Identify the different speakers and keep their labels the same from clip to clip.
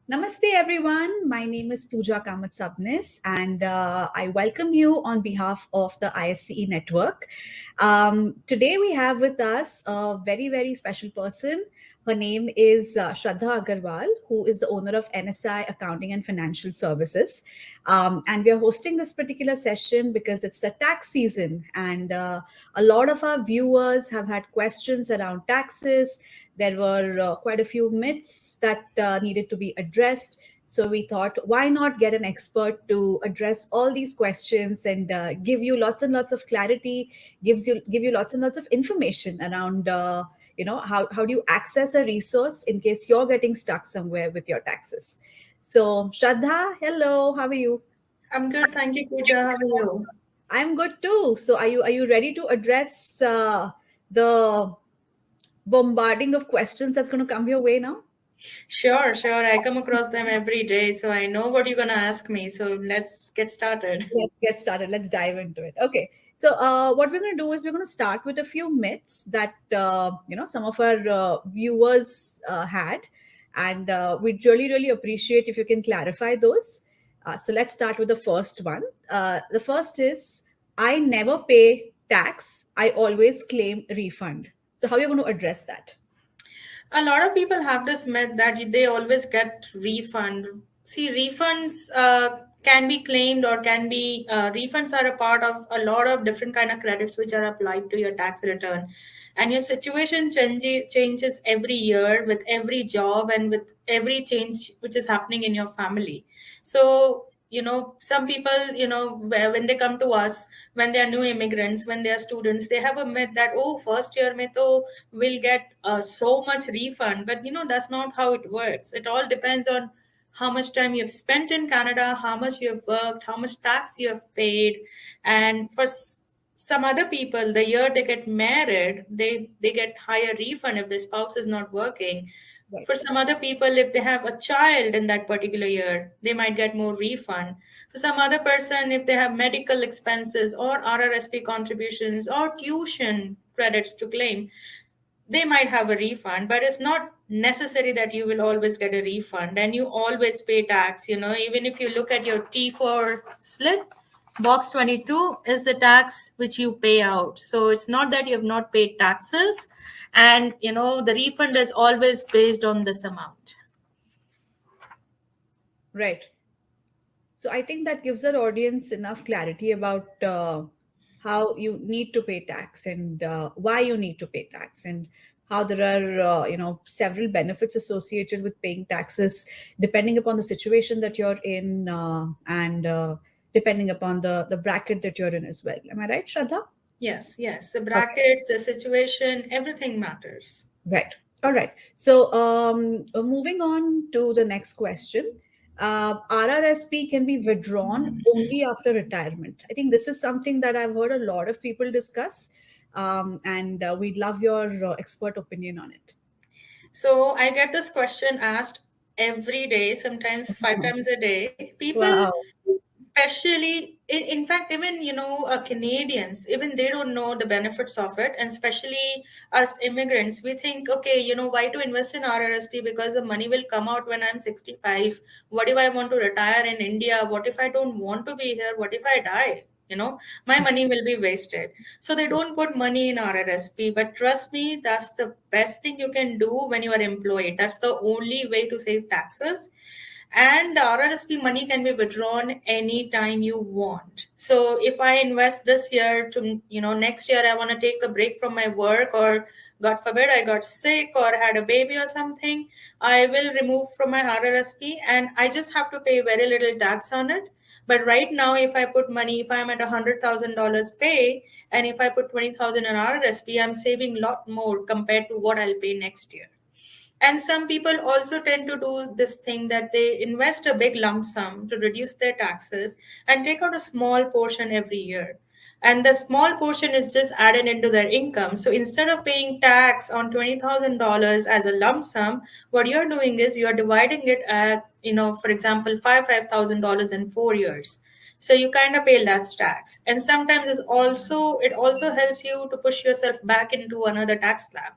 Speaker 1: Namaste, everyone. My name is Pooja Kamatsabnis, and I welcome you on behalf of the ISCE network. Today, we have with us a very, very special person. Her name is Shraddha Agarwal, who is the owner of NSI Accounting and Financial Services. And we are hosting this particular session because it's the tax season, and a lot of our viewers have had questions around taxes. There were quite a few myths that needed to be addressed. So we thought, why not get an expert to address all these questions and give you lots and lots of clarity, give you lots and lots of information around, how do you access a resource in case you're getting stuck somewhere with your taxes. So Shraddha, hello, how are you?
Speaker 2: I'm good, thank you, Pooja. How are you?
Speaker 1: I'm good too. So are you ready to address the bombarding of questions that's going to come your way now?
Speaker 2: Sure. I come across them every day, so I know what you're gonna ask me. So let's get started.
Speaker 1: Let's get started. Let's dive into it. Okay. So, what we're going to do is we're going to start with a few myths that some of our viewers had, and we'd really, really appreciate if you can clarify those. So, let's start with the first one. The first is I never pay tax. I always claim refund. So, how are you going to address that?
Speaker 2: A lot of people have this myth that they always get refund. See, refunds can be claimed or can be refunds are a part of a lot of different kind of credits which are applied to your tax return, and your situation changes every year with every job and with every change which is happening in your family. So some people, when they come to us, when they are new immigrants, when they are students, they have a myth that, oh, first year mein to will get so much refund. But that's not how it works. It all depends on how much time you have spent in Canada, how much you have worked, how much tax you have paid. And for some other people, the year they get married, they get higher refund if the spouse is not working.
Speaker 1: Right.
Speaker 2: For some other people, if they have a child in that particular year, they might get more refund. For some other person, if they have medical expenses or RRSP contributions or tuition credits to claim, they might have a refund. But it's not necessary that you will always get a refund, and you always pay tax. Even if you look at your T4 slip, box 22 is the tax which you pay out. So it's not that you have not paid taxes, and the refund is always based on this amount.
Speaker 1: Right. So I think that gives our audience enough clarity about how you need to pay tax and why you need to pay tax and how there are several benefits associated with paying taxes depending upon the situation that you're in and depending upon the bracket that you're in as well. Am I right, Shraddha?
Speaker 2: Yes, the
Speaker 1: Okay.
Speaker 2: brackets, the situation, everything matters.
Speaker 1: Right. All right. So, moving on to the next question. RRSP can be withdrawn only after retirement. I think this is something that I've heard a lot of people discuss, and we'd love your expert opinion on it.
Speaker 2: So I get this question asked every day, sometimes 5 times a day. People,
Speaker 1: Wow.
Speaker 2: especially in fact, even Canadians, even they don't know the benefits of it, and especially us immigrants, we think, okay, why to invest in RRSP, because the money will come out when I'm 65. What if I want to retire in India? What if I don't want to be here? What if I die? My money will be wasted. So they don't put money in RRSP. But trust me, that's the best thing you can do when you are employed. That's the only way to save taxes. And the RRSP money can be withdrawn anytime you want. So if I invest this year to, next year I want to take a break from my work, or God forbid I got sick or had a baby or something, I will remove from my RRSP and I just have to pay very little tax on it. But right now, if I put money, if I'm at $100,000 pay, and if I put 20,000 in RRSP, I'm saving a lot more compared to what I'll pay next year. And some people also tend to do this thing that they invest a big lump sum to reduce their taxes and take out a small portion every year. And the small portion is just added into their income. So instead of paying tax on $20,000 as a lump sum, what you're doing is you're dividing it at, for example, $5,000 in 4 years. So you kind of pay less tax. And sometimes it also helps you to push yourself back into another tax slab.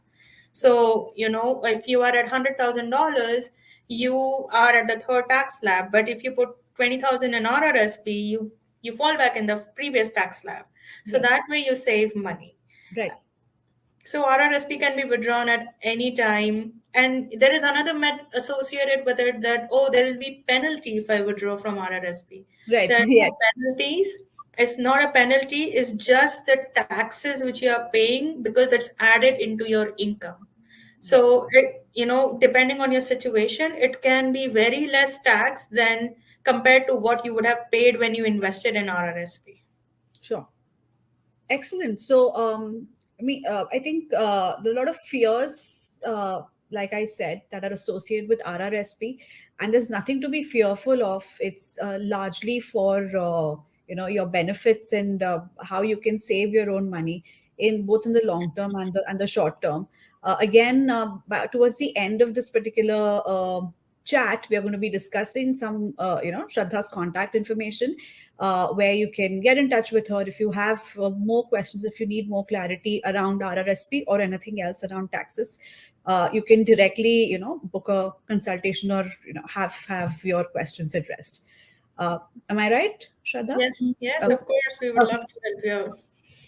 Speaker 2: So, if you are at $100,000, you are at the third tax slab. But if you put 20,000 in RRSP, you fall back in the previous tax slab. So
Speaker 1: Right.
Speaker 2: that way you save money.
Speaker 1: Right.
Speaker 2: So RRSP can be withdrawn at any time. And there is another myth associated with it that, oh, there will be penalty if I withdraw from RRSP.
Speaker 1: Right.
Speaker 2: There are
Speaker 1: Yes.
Speaker 2: no penalties. It's not a penalty, it's just the taxes which you are paying because it's added into your income.
Speaker 1: Right.
Speaker 2: So, depending on your situation, it can be very less tax than compared to what you would have paid when you invested in RRSP.
Speaker 1: Sure. Excellent. So, I think there are a lot of fears, like I said, that are associated with RRSP, and there's nothing to be fearful of. It's largely for your benefits and how you can save your own money in both in the long term and the short term. Again, towards the end of this particular chat, we are going to be discussing some, Shraddha's contact information, where you can get in touch with her if you have more questions, if you need more clarity around RRSP or anything else around taxes. You can directly, book a consultation or have your questions addressed. Uh, am I right, Shraddha?
Speaker 2: Yes, yes,
Speaker 1: Okay.
Speaker 2: of course, we would love to help you out.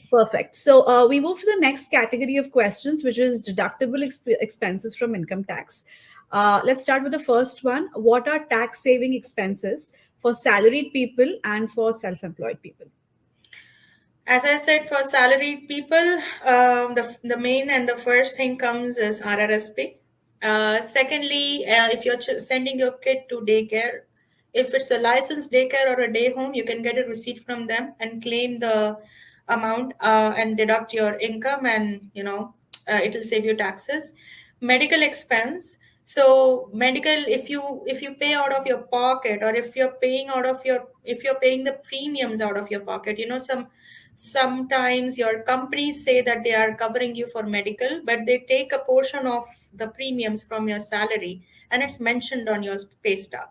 Speaker 1: Perfect. So we move to the next category of questions, which is deductible expenses from income tax. Let's start with the first one. What are tax saving expenses for salaried people and for self-employed people?
Speaker 2: As I said, for salaried people, the main and the first thing comes is RRSP. Secondly, if you're sending your kid to daycare, if it's a licensed daycare or a day home, you can get a receipt from them and claim the amount and deduct your income, and it'll save you taxes. Medical expense. So medical, if you pay out of your pocket, or if you're paying the premiums out of your pocket, sometimes your companies say that they are covering you for medical, but they take a portion of the premiums from your salary, and it's mentioned on your pay stub.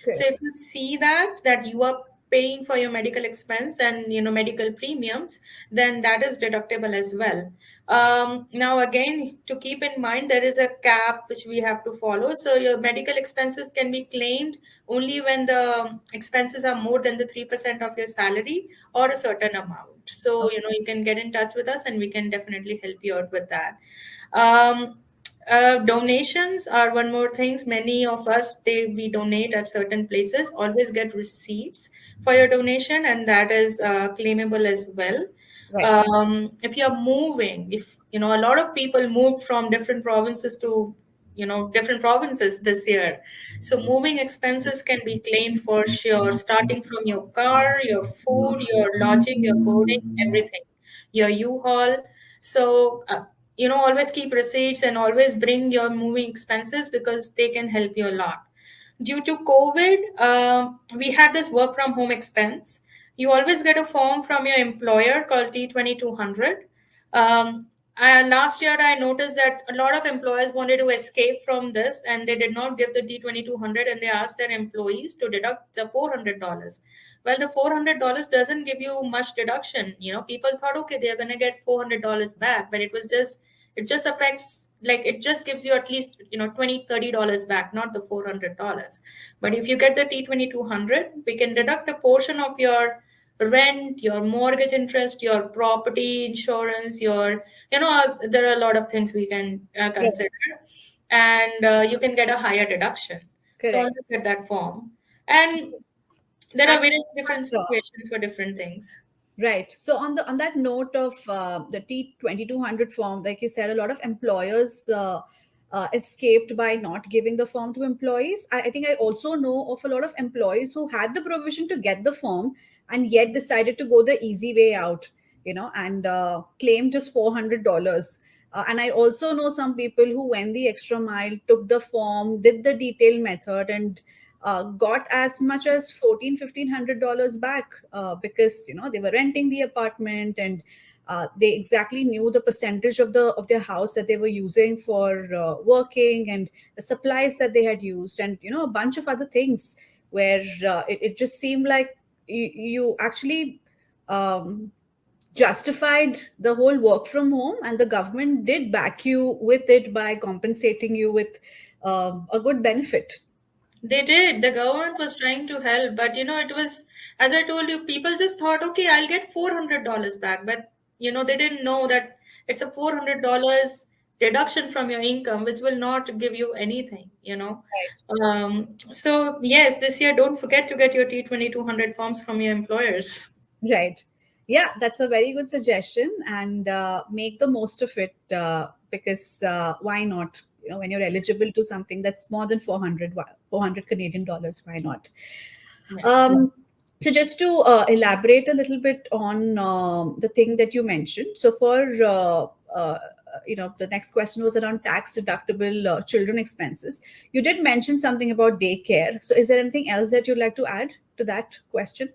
Speaker 2: So
Speaker 1: Correct.
Speaker 2: if you see that you are paying for your medical expense and medical premiums, then that is deductible as well. Now again, to keep in mind, there is a cap which we have to follow. So your medical expenses can be claimed only when the expenses are more than the 3% of your salary or a certain amount. So
Speaker 1: Okay.
Speaker 2: you can get in touch with us and we can definitely help you out with that. Donations are one more things. Many of us, we donate at certain places. Always get receipts for your donation, and that is claimable as well.
Speaker 1: Right.
Speaker 2: If you're moving, if a lot of people moved from different provinces to different provinces this year, so moving expenses can be claimed for sure, starting from your car, your food, your lodging, your boarding, everything, your U-Haul. So always keep receipts and always bring your moving expenses because they can help you a lot. Due to COVID, we had this work from home expense. You always get a form from your employer called T2200. Um, Last year, I noticed that a lot of employers wanted to escape from this and they did not give the T2200, and they asked their employees to deduct the $400. Well, the $400 doesn't give you much deduction. People thought, okay, they're going to get $400 back, but it just affects, like, it just gives you at least 20-30 dollars back, not the $400. But if you get the T2200, we can deduct a portion of your rent, your mortgage interest, your property insurance, there are a lot of things we can
Speaker 1: Right.
Speaker 2: consider, and you can get a higher deduction. So
Speaker 1: Correct.
Speaker 2: always get that form. And there are
Speaker 1: Actually,
Speaker 2: various different situations for different things.
Speaker 1: right. So on that note of the T2200 form, like you said, a lot of employers escaped by not giving the form to employees. I think I also know of a lot of employees who had the provision to get the form and yet decided to go the easy way out, and claim just $400. And I also know some people who went the extra mile, took the form, did the detailed method, and got as much as 1,400-1,500 back, because they were renting the apartment, and they exactly knew the percentage of their house that they were using for working, and the supplies that they had used, and a bunch of other things, where it just seemed like you actually um, justified the whole work from home, and the government did back you with it by compensating you with a good benefit.
Speaker 2: They did. The government was trying to help, but it was, as I told you, people just thought, okay, I'll get $400 back. But they didn't know that it's a $400 deduction from your income, which will not give you anything. So yes, this year, don't forget to get your T2200 forms from your employers.
Speaker 1: Right. Yeah, that's a very good suggestion, and make the most of it, because why not? When you're eligible to something that's more than 400 Canadian dollars, why not?
Speaker 2: Yes.
Speaker 1: Um, so just to elaborate a little bit on the thing that you mentioned. So for the next question was around tax deductible children expenses. You did mention something about daycare. So is there anything else that you'd like to add to that question?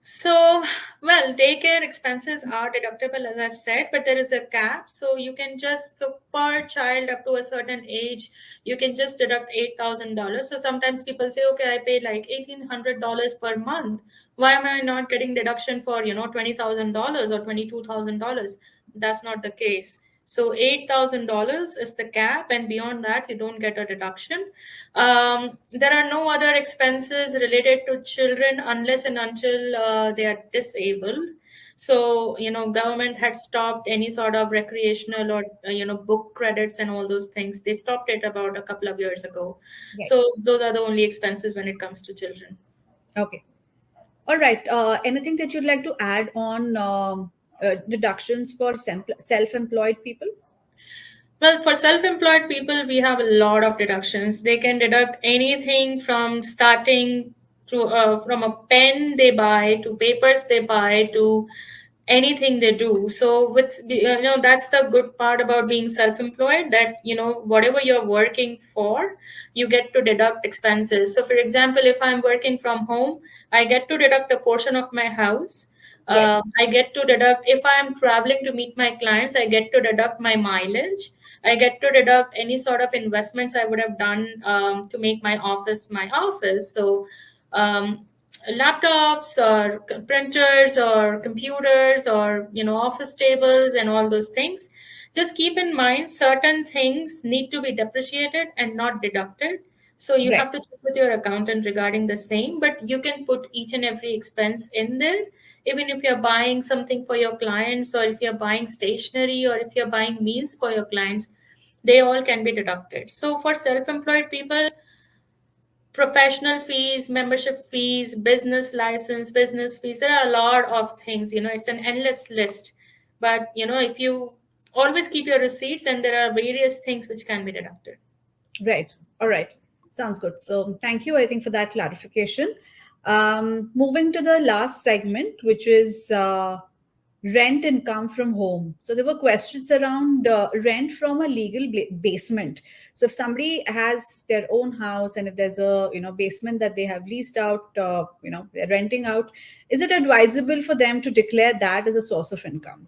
Speaker 2: So, well, daycare expenses are deductible, as I said, but there is a cap. So you can just, so per child up to a certain age, you can just deduct $8,000. So sometimes people say, okay, I paid like $1,800 per month. Why am I not getting deduction for, $20,000 or $22,000? That's not the case. So $8,000 is the cap, and beyond that, you don't get a deduction. There are no other expenses related to children unless and until they are disabled. So, government had stopped any sort of recreational or, book credits and all those things. They stopped it about a couple of years ago.
Speaker 1: Right.
Speaker 2: So those are the only expenses when it comes to children.
Speaker 1: Okay. All right. Anything that you'd like to add on deductions for self-employed people?
Speaker 2: Well, for self-employed people, we have a lot of deductions. They can deduct anything from starting to from a pen they buy to papers they buy to anything they do. So with that's the good part about being self-employed, that whatever you're working for, you get to deduct expenses. So for example, if I'm working from home, I get to deduct a portion of my house.
Speaker 1: Right.
Speaker 2: I get to deduct if I'm traveling to meet my clients. I get to deduct my mileage. I get to deduct any sort of investments I would have done to make my office my office. So laptops or printers or computers or office tables and all those things, just keep in mind certain things need to be depreciated and not deducted. So you
Speaker 1: Right.
Speaker 2: have to check with your accountant regarding the same, but you can put each and every expense in there. Even if you're buying something for your clients, or if you're buying stationery, or if you're buying meals for your clients, they all can be deducted. So for self-employed people, professional fees, membership fees, business license, business fees, there are a lot of things. It's an endless list. But if you always keep your receipts, and there are various things which can be deducted.
Speaker 1: Right. All right. Sounds good. So thank you, I think, for that clarification. Moving to the last segment, which is rent income from home. So there were questions around rent from a legal basement. So if somebody has their own house, and if there's a basement that they have leased out, they're renting out, is it advisable for them to declare that as a source of income?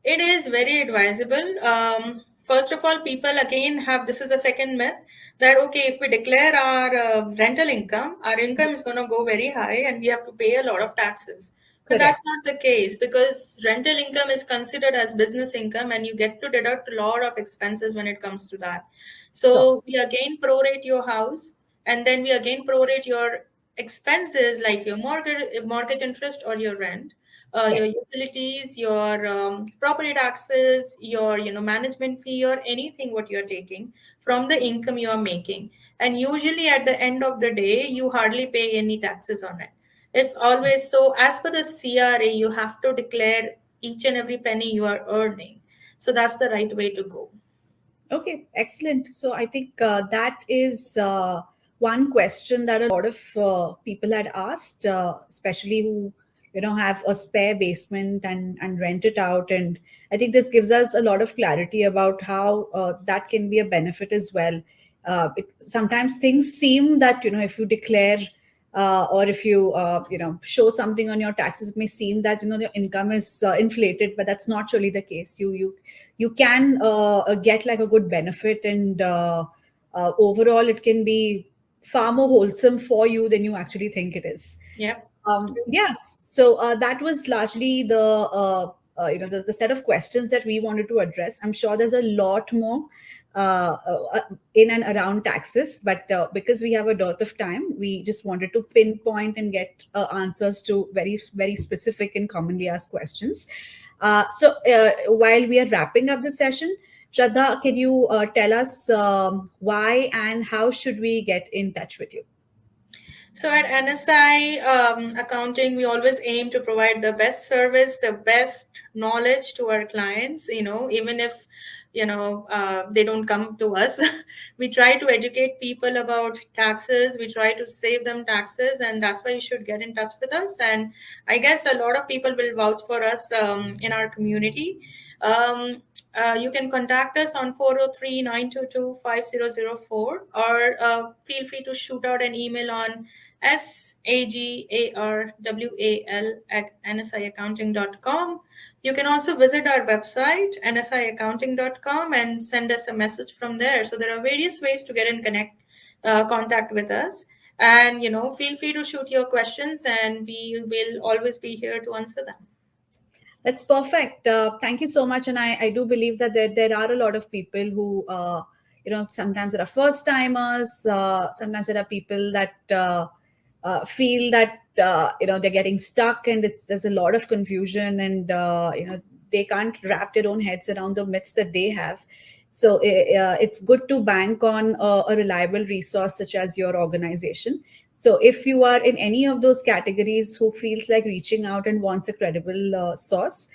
Speaker 2: It is very advisable. First of all, people again have, this is a second myth, that okay, if we declare our rental income, our income is going to go very high and we have to pay a lot of taxes. But
Speaker 1: Correct.
Speaker 2: that's not the case, because rental income is considered as business income and you get to deduct a lot of expenses when it comes to that.
Speaker 1: So,
Speaker 2: So we again prorate your house, and then we again prorate your expenses like your mortgage interest or your rent, your
Speaker 1: right.
Speaker 2: utilities, your property taxes, your management fee, or anything what you're taking from the income you are making. And usually at the end of the day, you hardly pay any taxes on it. It's always so. As per the CRA, you have to declare each and every penny you are earning. So that's the right way to go.
Speaker 1: Okay, excellent. So I think that is one question that a lot of people had asked, especially who have a spare basement and rent it out. And I think this gives us a lot of clarity about how that can be a benefit as well. Sometimes things seem that if you declare or if you show something on your taxes, it may seem that your income is inflated, but that's not really the case. You can get like a good benefit, and overall it can be far more wholesome for you than you actually think it is.
Speaker 2: Yeah.
Speaker 1: Yes. So that was largely the set of questions that we wanted to address. I'm sure there's a lot more in and around taxes, but because we have a dearth of time, we just wanted to pinpoint and get answers to very very specific and commonly asked questions. So while we are wrapping up the session, Shraddha, can you tell us why and how should we get in touch with you?
Speaker 2: So at NSI Accounting, we always aim to provide the best service, the best knowledge to our clients. Even if they don't come to us, we try to educate people about taxes. We try to save them taxes, and that's why you should get in touch with us. And I guess a lot of people will vouch for us in our community. You can contact us on 403-922-5004, or feel free to shoot out an email on sagarwal@nsiaccounting.com. You can also visit our website, nsiaccounting.com, and send us a message from there. So there are various ways to get in contact with us. And, feel free to shoot your questions, and we will always be here to answer them.
Speaker 1: That's perfect. Thank you so much. And I do believe that there are a lot of people who, sometimes there are first timers, sometimes there are people that feel that, they're getting stuck and there's a lot of confusion and, they can't wrap their own heads around the myths that they have. So it's good to bank on a reliable resource such as your organization. So if you are in any of those categories who feels like reaching out and wants a credible source,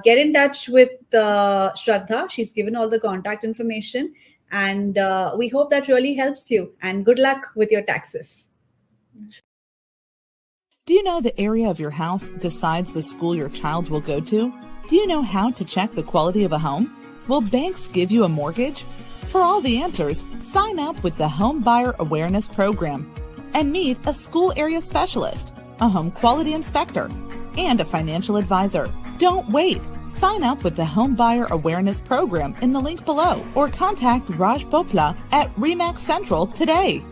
Speaker 1: get in touch with Shraddha. She's given all the contact information, and we hope that really helps you. And good luck with your taxes.
Speaker 3: Do you know the area of your house decides the school your child will go to? Do you know how to check the quality of a home? Will banks give you a mortgage? For all the answers, sign up with the Home Buyer Awareness Program and meet a school area specialist, a home quality inspector, and a financial advisor. Don't wait. Sign up with the Home Buyer Awareness Program in the link below or contact Raj Bopla at RE/MAX Central today.